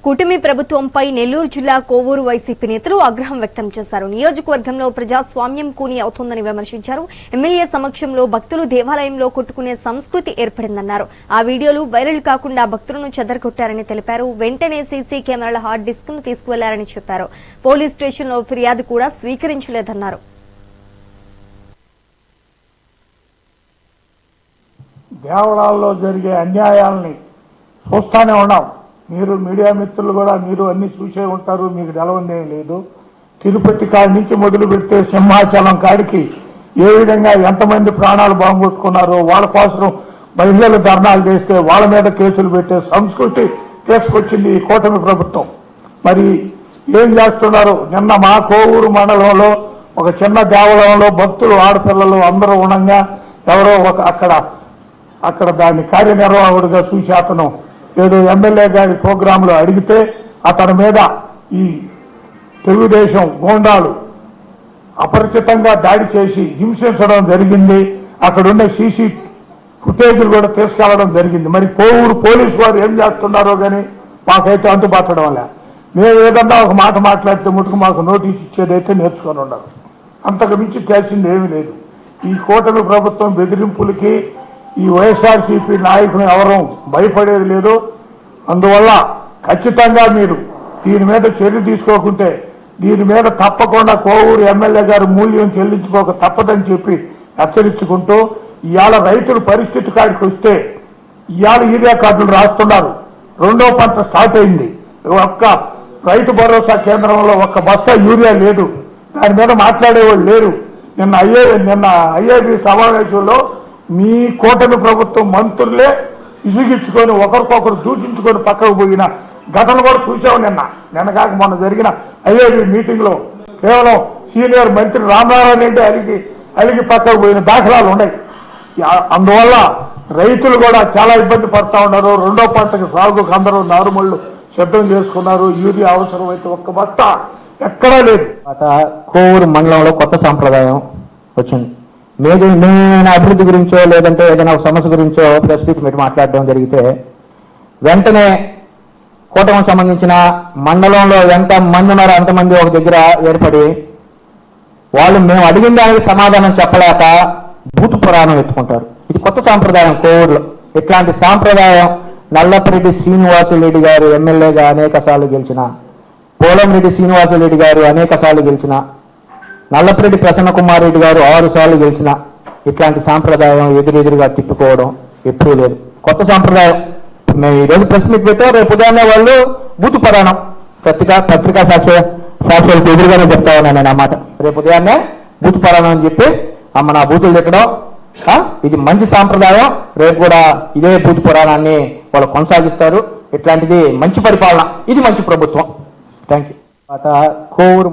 కూటమి ప్రభుత్వంపై నెల్లూరు జిల్లా కోవూరు వైసీపీ నేతలు ఆగ్రహం వ్యక్తం చేశారు. నియోజకవర్గంలో ప్రజాస్వామ్యం కూని అవుతోందని విమర్శించారు. ఎమ్మెల్యే సమక్షంలో భక్తులు దేవాలయంలో కొట్టుకునే సంస్కృతి ఏర్పడిందన్నారు. ఆ వీడియోలు వైరల్ కాకుండా భక్తులను చెదరగొట్టారని తెలిపారు. వెంటనే సీసీ కెమెరాల హార్డ్ డిస్క్ ను తీసుకువెళ్లారని చెప్పారు. పోలీస్ స్టేషన్లో ఫిర్యాదు కూడా స్వీకరించలేదన్నారు. దేవాలయాల్లో జరిగే అన్యాయాలని చూస్తానే ఉన్నాం. మీరు మీడియా మిత్రులు కూడా మీరు అన్ని చూసే ఉంటారు, మీకు తెలవందేం లేదు. తిరుపతి కాడి నుంచి మొదలు పెడితే సింహాచలం కాడికి ఏ విధంగా ఎంతమంది ప్రాణాలు బాగుకొట్టుకున్నారో, వాళ్ళ కోసం మహిళలు ధర్నాలు చేస్తే వాళ్ళ మీద కేసులు పెట్టే సంస్కృతి తీసుకొచ్చింది ఈ కూటమి ప్రభుత్వం. మరి ఏం చేస్తున్నారు? నిన్న మా కోవూరు మండలంలో ఒక చిన్న దేవాలయంలో భక్తులు ఆడపిల్లలు అందరూ ఉండగా ఎవరో ఒక అక్కడ దాన్ని కార్యనిర్వాహకుడిగా చూసి అతను ఏదో ఎమ్మెల్యే గారి ప్రోగ్రాంలో అడిగితే అతని మీద ఈ తెలుగుదేశం గోండాలు అపరిచితంగా దాడి చేసి హింసించడం జరిగింది. అక్కడున్న సీసీ ఫుటేజీలు కూడా తీసుకెళ్లడం జరిగింది. మరి కోవూరు పోలీసు వారు ఏం చేస్తున్నారో కానీ మాకైతే అంతుపట్టడం లే. మేము ఏదన్నా ఒక మాట మాట్లాడితే ముట్టుకు మాకు నోటీస్ ఇచ్చేదైతే నేర్చుకొని ఉన్నారు. అంతకు మించి చేసింది ఏమీ లేదు. ఈ కూటమి ప్రభుత్వం బెదిరింపులకి ఈ వైఎస్ఆర్సీపీ నాయకులు ఎవరూ భయపడేది లేదు. అందువల్ల ఖచ్చితంగా మీరు దీని మీద చర్య తీసుకోకుంటే దీని మీద తప్పకుండా కోవూరు ఎమ్మెల్యే గారు మూల్యం చెల్లించుకోక తప్పదని చెప్పి హెచ్చరించుకుంటూ, ఇవాళ రైతుల పరిస్థితి కాడికి వస్తే ఇవాళ యూరియా కార్డులు రాస్తున్నారు. రెండో పంట స్టార్ట్ అయింది. ఒక్క రైతు భరోసా కేంద్రంలో ఒక్క బస్తా యూరియా లేదు. దాని మీద మాట్లాడేవాళ్ళు లేరు. నిన్న ఐఏబీ సమావేశంలో మీ కూటమి ప్రభుత్వం మంత్రులే ఇసుగిచ్చుకొని ఒకరికొకరు దూషించుకొని పక్కకు పోయిన ఘటన కూడా చూసావు. నిన్న కాక మొన్న జరిగిన ఐఏబీ మీటింగ్ లో కేవలం సీనియర్ మంత్రి రామనారాయణ రెడ్డి అలిగి పక్కకు పోయిన దాఖలాలు ఉన్నాయి. అందువల్ల రైతులు కూడా చాలా ఇబ్బంది పడతా ఉన్నారు. రెండో పంటకు సాగుకు అందరూ నారుమళ్లు సిద్ధం చేసుకున్నారు. యూరియా అవసరం అయితే ఒక్క బస్తా ఎక్కడా లేదు. కోవూరు మండలంలో కొత్త సాంప్రదాయం వచ్చింది. నేను అభివృద్ధి గురించో లేదంటే ఏదైనా ఒక సమస్య గురించో ప్రెస్ మీట్ పెట్టి మాట్లాడడం జరిగితే వెంటనే కూటమికి సంబంధించిన మండలంలో ఎంత మంది ఉన్నారో అంతమంది ఒక దగ్గర ఏర్పడి వాళ్ళు మేము అడిగిన దానికి సమాధానం చెప్పలేక భూత పురాణం ఎత్తుకుంటారు. ఇది కొత్త సాంప్రదాయం కోవూరులో. ఇట్లాంటి సాంప్రదాయం నల్లపరెడ్డి శ్రీనివాసులరెడ్డి గారు ఎమ్మెల్యేగా అనేక సార్లు గెలిచిన, పోలంరెడ్డి శ్రీనివాసులరెడ్డి గారు అనేక సార్లు గెలిచిన, నల్లపరెడ్డి ప్రసన్న కుమార్ రెడ్డి గారు 6 సార్లు గెలిచిన ఇట్లాంటి సాంప్రదాయం ఎదురెదురుగా తిప్పుకోవడం ఎప్పుడూ లేదు. కొత్త సాంప్రదాయం. మేము ఈరోజు ప్రెస్ మీట్ పెట్టాం, రేపు ఉదయాన్నే వాళ్ళు బూతు పురాణం పత్రికా సాక్ష్యాలకు ఎదురుగానే చెప్తా ఉన్నాను నేను అన్నమాట. రేపు ఉదయాన్నే బూతు పురాణం అని చెప్పి నా బూతులు తిట్టడం ఇది మంచి సాంప్రదాయం. రేపు కూడా ఇదే బూతు పురాణాన్ని వాళ్ళు కొనసాగిస్తారు. ఇట్లాంటిది మంచి పరిపాలన, ఇది మంచి ప్రభుత్వం. Thank you. కోవూరు